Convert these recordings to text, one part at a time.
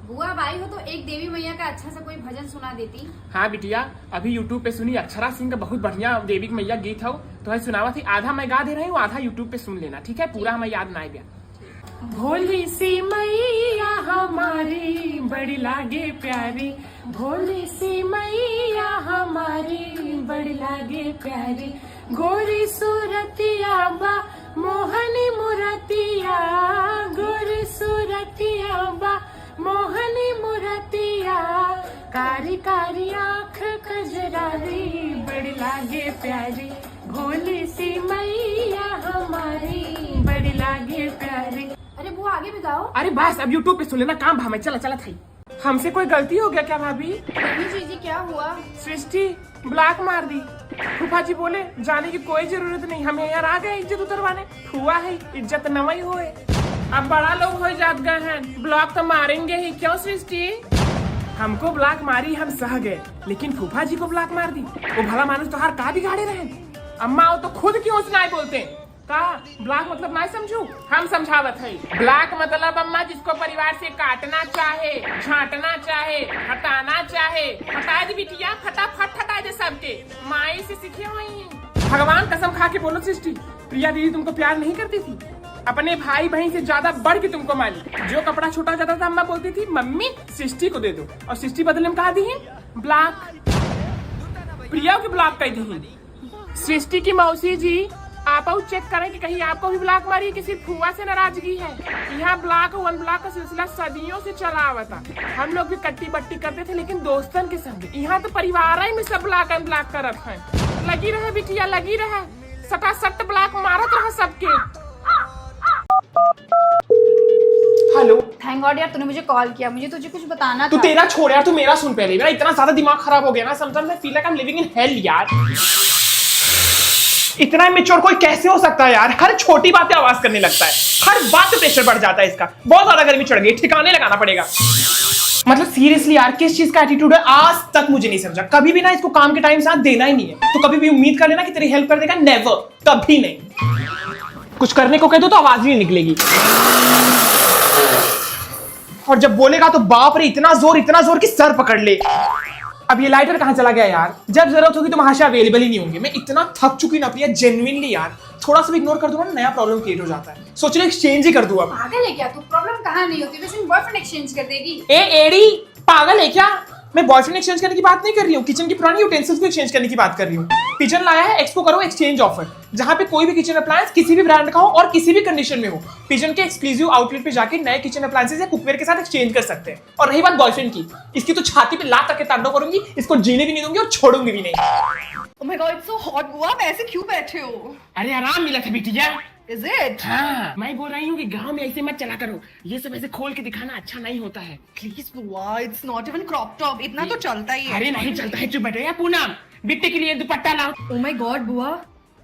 बुआ भाई हो तो एक देवी मैया का अच्छा सा कोई भजन सुना देती। हाँ बिटिया, अभी यूट्यूब पे सुनी अक्षरा सिंह का बहुत बढ़िया देवी मैया गीत हो तो है सुनावा थी। आधा मैं गा दे रही हूँ, आधा यूट्यूब पे सुन लेना, ठीक है? पूरा हमें याद ना गया। भोली सी मैया हमारी बड़ी लागे प्यारी, भोली सी मैया हमारी बड़ी लागे प्यारी, गोरी सूरतिया बा मोहनी मुरतिया, गोरी सूरतिया बा मोहनी मुरतिया, कारी कारी आँख कजरारी बड़ी लागे प्यारी, भोली सी मैया हमारी बड़ी लागे प्यारी। अरे बुआ आगे भी गाओ। अरे बस अब यूट्यूब पे सुन लेना, काम भाई चला चला था। हमसे कोई गलती हो गया क्या भाभी? नहीं जीजी क्या हुआ? सृष्टि ब्लॉक मार दी। फूफा जी बोले जाने की कोई जरूरत नहीं, हमें यार आ गए इज्जत उतरवाने। हुआ है इज्जत नवाई होए, अब बड़ा लोग हो जात गए हैं, ब्लॉक तो मारेंगे ही। क्यों सृष्टि? हमको ब्लॉक मारी हम सह गए, लेकिन फूफा जी को ब्लॉक मार दी। वो भला मानुस तो हर का बिगाड़े रहे। अम्मा वो तो खुद क्यों सुनाई बोलते हैं का ब्लॉक मतलब ना समझू, हम समझावत है। ब्लॉक मतलब अम्मा जिसको परिवार से काटना चाहे, छांटना चाहे, हटाना चाहे, हटा दी बिटिया, फटाफट हटा दे सबके। माई से सीखे हुई। भगवान कसम खा के बोलो सृष्टि, प्रिया दीदी तुमको प्यार नहीं करती थी, अपने भाई बहन से ज्यादा बढ़ के तुमको मानी। जो कपड़ा छोटा जाता था अम्मा बोलती थी मम्मी सृष्टि को दे दो, और सृष्टि बदले में कहा दी ब्लॉक, प्रिया के ब्लॉक कह दी। सृष्टि की मौसी जी आप चेक करें कि कहीं आपको भी ब्लॉक मारी, किसी फुआ से नाराजगी है। यहाँ ब्लॉक वन ब्लॉक का सिलसिला सदियों से चला हुआ था। हम लोग भी कट्टी बट्टी करते थे, लेकिन दोस्तन के संग। यहाँ तो परिवार में सब ब्लॉक अनब्लॉक कर रखा है। लगी रहे बिटिया, लगी रहे, सटा सट ब्लॉक मारत रहे सबके। हेलो, थैंक गॉड यार तूने मुझे कॉल किया, मुझे तुझे कुछ बताना तू था। तेरा छोड़ यार, तू मेरा सुन पहले। मेरा इतना ज्यादा दिमाग खराब हो गया ना, sometimes I feel like I am living in hell यार। इतना इमेच्योर कोई कैसे हो सकता है यार? हर छोटी बात पे आवाज करने लगता है, हर बात पे प्रेशर बढ़ जाता है इसका। बहुत ज्यादा गर्मी चढ़ गई, ठिकाने लगाना पड़ेगा। मतलब सीरियसली यार, किस चीज का एटीट्यूड है आज तक मुझे नहीं समझा। कभी भी ना इसको काम के टाइम साथ देना ही नहीं है। तो कभी भी उम्मीद कर लेना कि तेरी हेल्प कर देगा, नेवर, कभी नहीं। कुछ करने को कह दो तो आवाज नहीं निकलेगी, और जब बोलेगा तो बाप रे इतना जोर कि सर पकड़ ले। अब ये लाइटर कहाँ चला गया यार? जब जरूरत होगी तो महाशय अवेलेबल ही नहीं होंगे। मैं इतना थक चुकी ना प्रिया, जेन्युइनली यार। थोड़ा सा भी इग्नोर कर दूंगा ना, नया प्रॉब्लम क्रिएट हो जाता है। सोच लो एक्सचेंज ही कर दूं अब। पागल है क्या तू? प्रॉब्लम कहाँ नहीं होती, वैसे बॉयफ्रेंड एक्सचेंज कर देगी। ए एडी, पागल है क्या? मैं बॉयफ्रेंड एक्सचेंज करने की बात नहीं कर रही हूँ, किचन की पुरानी यूटेंसिल्स को एक्सचेंज करने की बात कर रही हूँ। किचन लाया है, एक्सपो करो एक्सचेंज ऑफर, जहाँ पे कोई भी किचन अप्लायंस किसी भी ब्रांड का हो और किसी भी कंडीशन में हो, पिजन के एक्सक्लूसिव आउटलेट पे जाके नए किचन अप्लायंसेस या कुकवेयर के साथ एक्सचेंज कर सकते हैं। और रही बात बॉयफ्रेंड की, इसकी तो छाती पे लात करके तांडव करूंगी, इसको जीने भी नहीं दूंगी और छोड़ूंगी भी नहीं। Oh my God, it's so hot, बुआ। आप ऐसे क्यों बैठे हो? अरे आराम मिला था बिटिया। Is it? हाँ, मैं बोल रही हूँ कि गांव में ऐसे मत चला करो, ये सब ऐसे खोल के दिखाना अच्छा नहीं होता है। Please, बुआ, it's not even crop top. इतना तो चलता ही है। अरे नहीं चलता है, चुप बैठो। या पूनम, बिट्टे के लिए दुपट्टा लाओ। Oh my God, बुआ,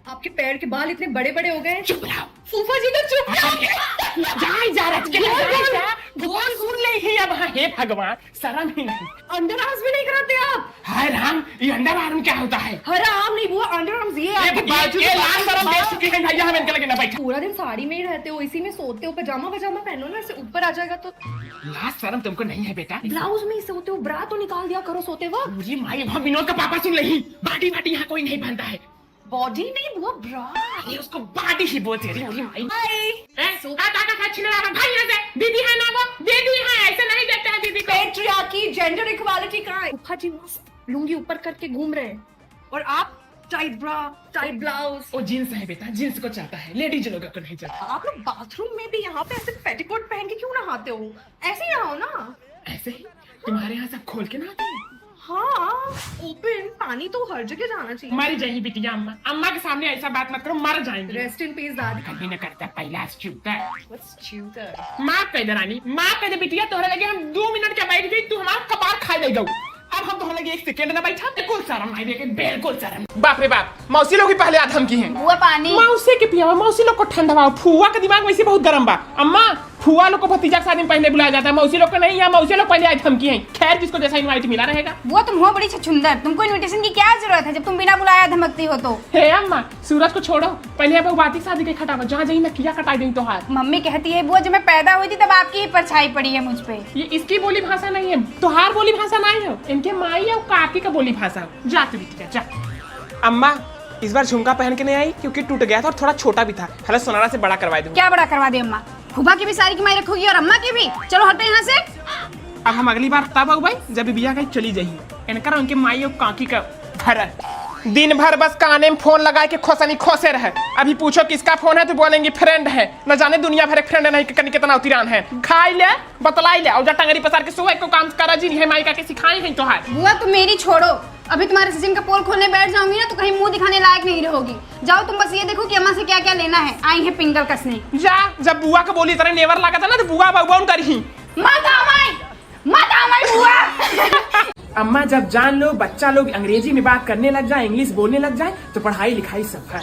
आपके पैर के बाल इतने बड़े बड़े हो गए। चुप रहो। फूफा जी तो चुप भगवान सुन ले ही अब। हे भगवान, शर्म ही नहीं। अंडर आर्म्स भी नहीं कराते आप? हाय राम, ये अंडर आर्म क्या होता है? हर आर्म नहीं बुआ, अंडर आर्म्स ये आपके बाजू ये लाल शर्म देख चुके हैं भैया, हम इनके लगे ना बैठे। पूरा दिन साड़ी में ही रहते हो, इसी में सोते हो, पजामा पहनो ना, इससे ऊपर आ जाएगा तो। लाल शर्म तुमको नहीं है बेटा? ब्लाउज में ही सोते हो, ब्रा तो निकाल दिया करो सोते वक्त। मुझे माई वहाँ विनोद का पापा सुन रही, बाटी बाटी यहाँ कोई नहीं बनता है। बॉडी नहीं बुआ, ब्रा। अरे उसको बाटी ही बोलते हैं। मुझे माई हाय, दीदी है ना वो, दीदी है, ऐसे नहीं देते हैं दीदी को। पेट्रियार्की, जेंडर इक्वालिटी कहाँ है? फूफा जी मस्त लुंगी ऊपर करके घूम रहे हैं, और आप टाइट ब्रा, टाइट ब्लाउज। वो जींस है बेटा, जींस को चाहता है, लेडीज लोगों को नहीं चाहता। आप लोग बाथरूम में भी यहाँ पे ऐसे पेटीकोट पहन के क्यों नहाते हो? ऐसे ही नहाओ ना। ऐसे ही तुम्हारे यहाँ सब खोल के नहाते हैं? हाँ, ओपन, पानी तो हर जगह जाना चाहिए। मर जाएगी बिटिया अम्मा, अम्मा के सामने ऐसा बात मत करो, मर जाएंगे। रेस्ट इन पीस दादी। कभी न करता पहला शूटर। What's shooter? माफ कर दे रानी, माफ कर दे बिटिया। तोहरे लगे हम 2 मिनट के बैठ गई, तू हमारा कपार खा ले गऊ। अब हम तोहरे लगे 1 सेकंड ना बैठा, बिल्कुल शर्म नहीं देके, बिल्कुल शर्म। बाप रे बाप, मौसी लोग भी पहले आधम की हैं। बुआ पानी। मौसी के पिया, मौसी लोग को ठंडवाओ, फुआ का दिमाग वैसे बहुत गर्म बा। अम्मा फुआ लोग को भतीजा के शादी में पहले बुलाया जाता है, मौसी लोग को नहीं। यहाँ मौसी लोग पहले आए धमकी हैं। खैर जिसको जैसा इनवाइट मिला रहेगा। वो तुम हो बड़ी छछुंदर, तुमको इनविटेशन की क्या जरूरत है जब तुम बिना बुलाया धमकती हो तो। हे अम्मा, सूरज को छोड़ो, पहले बहुबाती की शादी के खटावा, जहाँ जाई मैं किया कटाई दूँ तो हाथ। मम्मी कहती है बुआ जब मैं पैदा हुई थी तब आपकी ही परछाई पड़ी है मुझ पे। ये इसकी बोली भाषा नहीं है, तुहार बोली भाषा नहीं है, इनके माई और काकी का बोली भाषा। जा तू बिटिया जा। अम्मा इस बार झुमका पहन के नहीं आई क्योंकि टूट गया था और थोड़ा छोटा भी था। हला सोनारा से बड़ा करवा दूंगा। क्या बड़ा करवा दे अम्मा? फूफा की भी सारी कमाई रखोगी और अम्मा की भी? चलो हटो यहाँ से। अब हम अगली बार तब आऊ भाई जब बिया कहीं चली जाइए। इनका उनके माई और काकी का भर दिन भर बस काने में फोन लगा के खोसनी खोसे रहे। अभी पूछो किसका फोन है तो बोलेंगे फ्रेंड है। न जाने दुनिया भर फ्रेंड नहीं कहीं कितना उतिरान है। खाई ले बतलाई ले और जा टंगरी पसार के सुबह को काम करा जी है माई का के सिखाई है तो है। बुआ तुम मेरी छोड़ो, अभी तुम्हारे सचिन का पोल खोलने बैठ जाऊंगी ना तो कहीं मुंह दिखाने लायक नहीं रहोगी। जाओ तुम बस ये देखो कि अम्मा से क्या क्या लेना है। आई है पिंगल कसने। जा जब बुआ का बोली तरह नेवर लगा था ना तो बुआ बाउन करी। मत आमाई बुआ। अम्मा जब जान लो बच्चा लोग अंग्रेजी में बात करने लग जाए, इंग्लिश बोलने लग जाए तो पढ़ाई लिखाई सब है।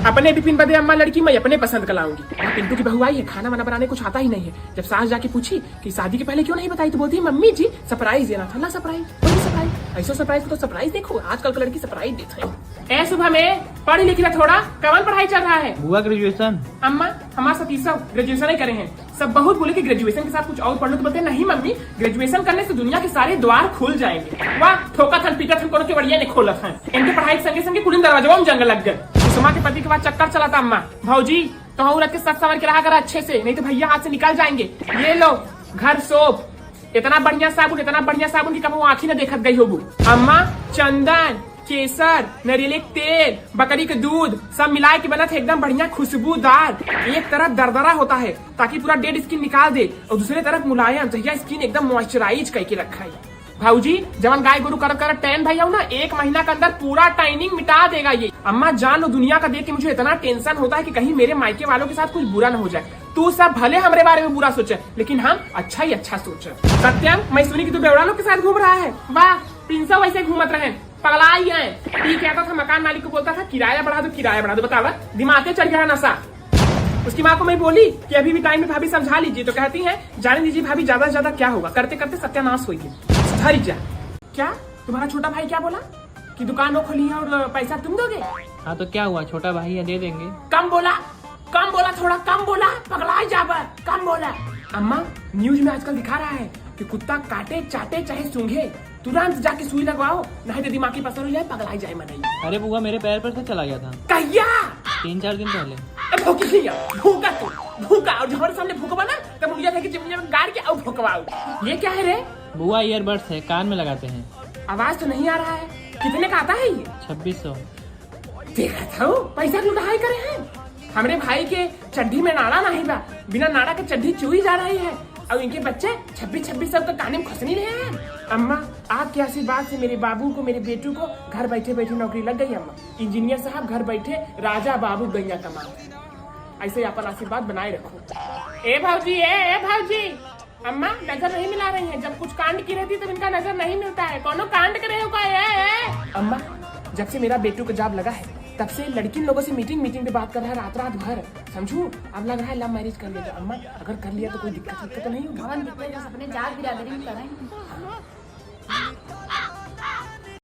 अपने बिपिन बदे अम्मा लड़की मैं अपने पसंद कर लाऊंगी। पिंटू की बहू आई है, खाना वाना बनाने कुछ आता ही नहीं है। जब सास जाके पूछी कि शादी के पहले क्यों नहीं बताई तो बोलती है मम्मी जी सरप्राइज देना था। ला सरप्राइज, वही सरप्राइज, ऐसा सरप्राइज तो सरप्राइज देखो आजकल की लड़की सरप्राइज देते हैं। ए सुबह में पढ़ी लिखी थोड़ा, कवन पढ़ाई चल रहा है? बुआ ग्रेजुएशन। अम्मा हमारे सतीश ग्रेजुएशन ही करे हैं। सब बहुत बोले कि ग्रेजुएशन के साथ कुछ और पढ़ लो तो बोलते नहीं मम्मी ग्रेजुएशन करने से दुनिया के सारे द्वार खुल जाएंगे। वाह ठोका थन पीटा थन कोनो के बढ़िया ने खोला था। इनके पढ़ाई के संगे संगे कुछ दरवाजा में जंग लग गए। सुषमा के पति के बाद चक्कर चला था अम्मा भौजी तो औरत के साथ संवर के रहा कर अच्छे से, नहीं तो भैया हाथ से निकल जाएंगे। ये लो घर सोप, इतना बढ़िया साबुन की कब वो आँखी न देखत गई होगी। अम्मा चंदन केसर नारियल तेल बकरी के दूध सब मिला के बना था एकदम बढ़िया खुशबूदार। एक तरफ दरदरा होता है ताकि पूरा डेड स्किन निकाल दे और दूसरे तरफ मुलायम तहिया स्किन एकदम मॉइस्चराइज करके रखा है। भाऊजी जवन गाय गोरु कर टैन भाई ना 1 महीना के अंदर पूरा टाइनिंग मिटा देगा ये। अम्मा जान लो दुनिया का देख के मुझे इतना टेंशन होता है कि कहीं मेरे मायके वालों के साथ कुछ बुरा न हो जाए। तू सब भले हमारे बारे में बुरा सोचे लेकिन हम अच्छा ही अच्छा सोचे। सत्यम मैं सुनी कि तू बेवड़ा लोग के साथ घूम रहा है। वाह प्रिंसा वैसे घूमत रहे पगलाई है। ये कहता था मकान मालिक को बोलता था किराया बढ़ा दो बतावा दिमाग चढ़ गया नशा। उसकी माँ को मैं बोली कि अभी भी टाइम में भाभी समझा लीजिए तो कहती है जाने दीजिए भाभी ज्यादा से ज्यादा क्या होगा, करते करते सत्यानाश होगी। सुधारी जा। क्या तुम्हारा छोटा भाई क्या बोला कि दुकान वो खोली है और पैसा तुम दोगे? हाँ तो क्या हुआ, छोटा भाई है दे देंगे। कम बोला थोड़ा कम बोला, पगला जा कम बोला। अम्मा न्यूज में आजकल दिखा रहा है कि कुत्ता काटे चाटे चाहे सूंघे तुरंत जाके सुई लगवाओ नहीं तो दिमाग की पसर हो जाए पगलाई जाए मनाई। अरे बुआ मेरे पैर पर से चला गया था। कहिया 3-4 दिन पहले। भूखा और जो हमारे सामने भूखवा ना तब मुझे था कि चिमनी में गाड़ के और भूखवाओ। ये क्या है रे? बुआ ईयरबड्स है, कान में लगाते हैं। आवाज तो नहीं आ रहा है। कितने का आता है ये? 2600। देखा था पैसा की लुटाई करे हैं। हमारे भाई के चड्ढी में नाड़ा नहीं बा, बिना नाड़ा के चड्ढी चुई जा रही है और इनके बच्चे 2600 का काने में खुसनी रहे हैं। अम्मा आपके आशीर्वाद से मेरे बाबू को मेरे बेटू को घर बैठे बैठे नौकरी लग गई। अम्मा इंजीनियर साहब घर बैठे राजा बाबू गैया कमा। ऐसे अपन आशीर्वाद बनाए रखो। ए भाजी अम्मा नजर नहीं मिला रही है। जब कुछ कांड की रहती तब इनका नजर नहीं मिलता है। कौनो कांड करे हो का? अम्मा जब से मेरा बेटू का जॉब लगा है तब से लड़की लोगों से मीटिंग पे बात कर रहा है रात भर। समझू अब लग रहा है लव मैरिज कर लेगा। अम्मा अगर कर लिया तो कोई दिक्कत तो नहीं होगी। अपने जात बिरादरी में करें।